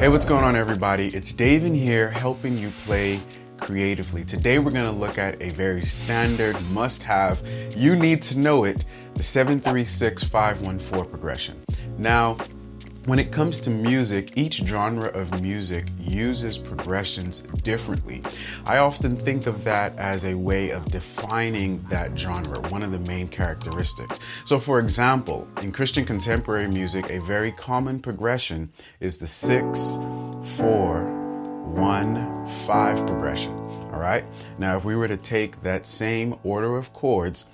Hey, what's going on, everybody? It's Dave in here helping you play creatively. Today we're going to look at a very standard must-have, you need to know it, the 7-3-6-5-1-4 progression. Now, when it comes to music, each genre of music uses progressions differently. I often think of that as a way of defining that genre, one of the main characteristics. So for example, in Christian contemporary music, a very common progression is the 6-4-1-5 progression. All right. Now, if we were to take that same order of chords,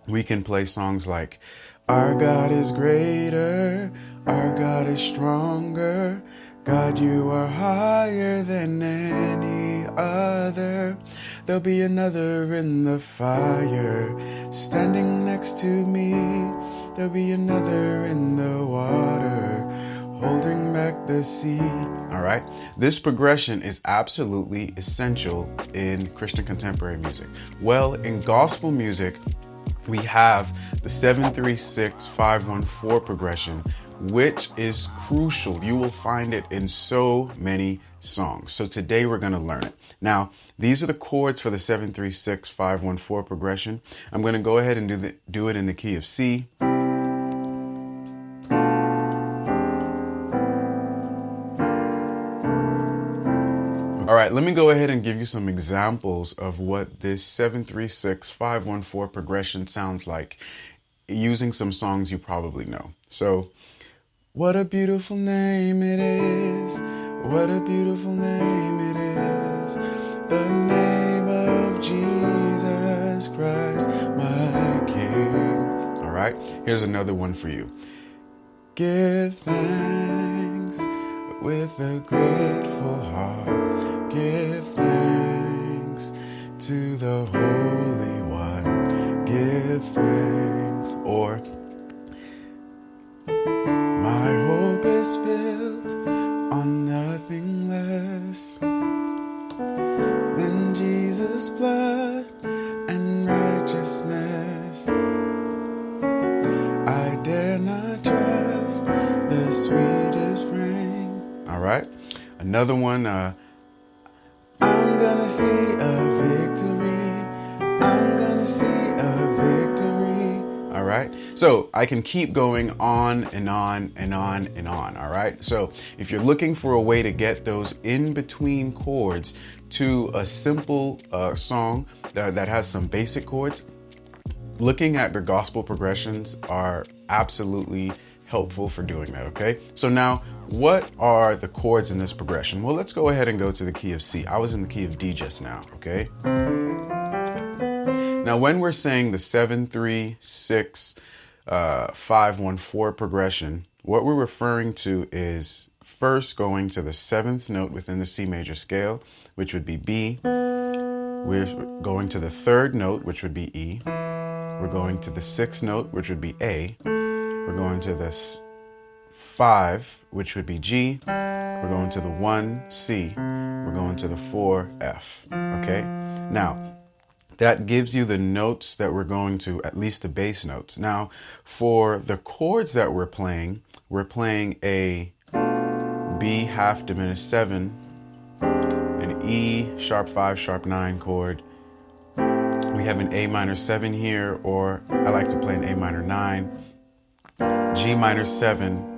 we can play songs like, our God is greater, our God is stronger, God, you are higher than any other. There'll be another in the fire, standing next to me. There'll be another in the water, holding back the sea. All right. This progression is absolutely essential in Christian contemporary music. Well, in gospel music, we have the 7-3-6-5-1-4 progression, which is crucial. You will find it in so many songs. So today we're going to learn it. Now, these are the chords for the 7-3-6-5-1-4 progression. I'm going to go ahead and do it in the key of C. All right, let me go ahead and give you some examples of what this 7-3-6-5-1-4 progression sounds like using some songs you probably know. So, what a beautiful name it is. What a beautiful name it is. The name of Jesus Christ, my King. All right, here's another one for you. Give thanks with a grateful heart. Give thanks to the Holy One. Give thanks. Or, my hope is built on nothing less than Jesus' blood and righteousness. I dare not trust the sweetest frame. All right. Another one, I'm gonna see a victory. I'm gonna see a victory. All right. So I can keep going on and on and on and on. All right. So if you're looking for a way to get those in between chords to a simple song that has some basic chords, looking at the gospel progressions are absolutely helpful for doing that. Okay. So now, what are the chords in this progression? Well, let's go ahead and go to the key of C. I was in the key of D just now, okay? Now, when we're saying the 7-3-6-5-1-4 progression, what we're referring to is first going to the 7th note within the C major scale, which would be B. We're going to the 3rd note, which would be E. We're going to the 6th note, which would be A. We're going to the 5, which would be G. We're going to the 1, C. We're going to the 4, F. Okay? Now, that gives you the notes that we're going to, at least the bass notes. Now, for the chords that we're playing a B half diminished 7, an E sharp 5 sharp 9 chord. We have an A minor 7 here, or I like to play an A minor 9, G minor 7.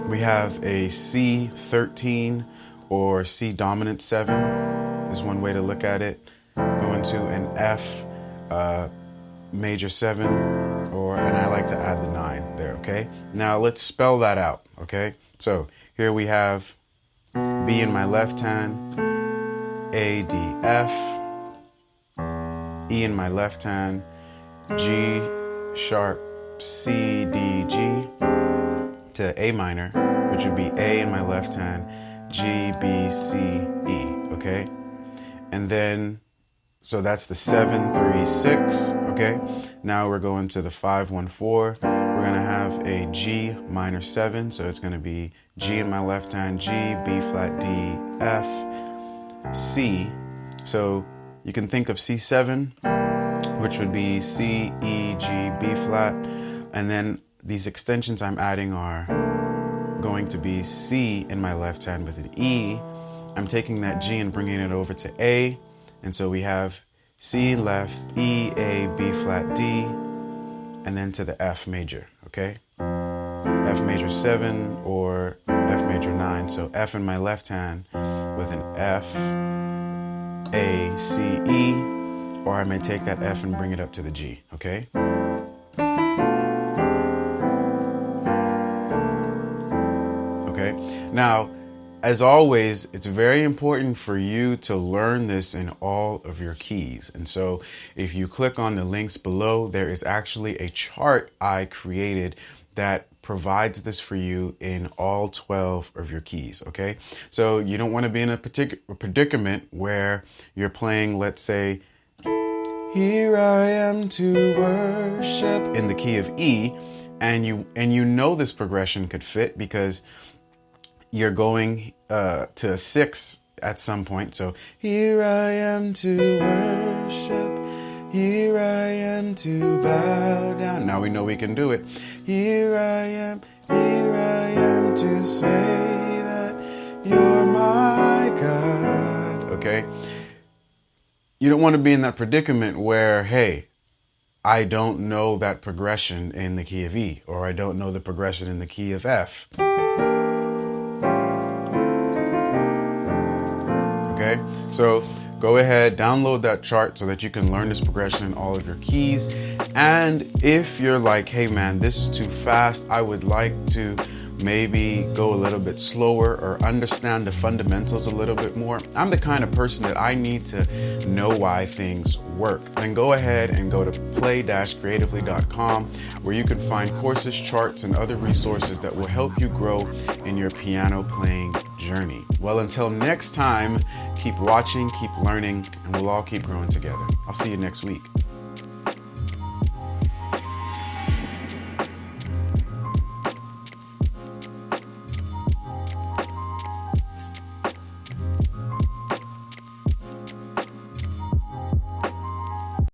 We have a C 13 or C dominant 7 is one way to look at it. Going to an F major 7, and I like to add the 9 there, okay? Now let's spell that out, okay? So here we have B in my left hand, A, D, F, E in my left hand, G sharp, C, D, G, to A minor, which would be A in my left hand, G, B, C, E, okay? And then, so that's the 7-3-6, okay? Now we're going to the 5-1-4. We're gonna have a G minor 7, so it's gonna be G in my left hand, G, B flat, D, F, C. So you can think of C7, which would be C, E, G, B flat, and then these extensions I'm adding are going to be C in my left hand with an E. I'm taking that G and bringing it over to A. And so we have C left, E, A, B flat, D, and then to the F major, okay? F major 7 or F major 9. So F in my left hand with an F, A, C, E, or I may take that F and bring it up to the G, okay? Okay, now, as always, it's very important for you to learn this in all of your keys. And so if you click on the links below, there is actually a chart I created that provides this for you in all 12 of your keys, okay? So you don't want to be in a predicament where you're playing, let's say, here I am to worship in the key of E, and you know this progression could fit because you're going to a 6 at some point. So here I am to worship, here I am to bow down. Now we know we can do it. Here I am to say that you're my God. Okay? You don't want to be in that predicament where, hey, I don't know that progression in the key of E, or I don't know the progression in the key of F. Okay, so go ahead, download that chart so that you can learn this progression in all of your keys. And if you're like, hey man, this is too fast, I would like to maybe go a little bit slower or understand the fundamentals a little bit more. I'm the kind of person that I need to know why things work. Then go ahead and go to play-creatively.com, where you can find courses, charts, and other resources that will help you grow in your piano playing journey. Well, until next time, keep watching, keep learning, and we'll all keep growing together. I'll see you next week.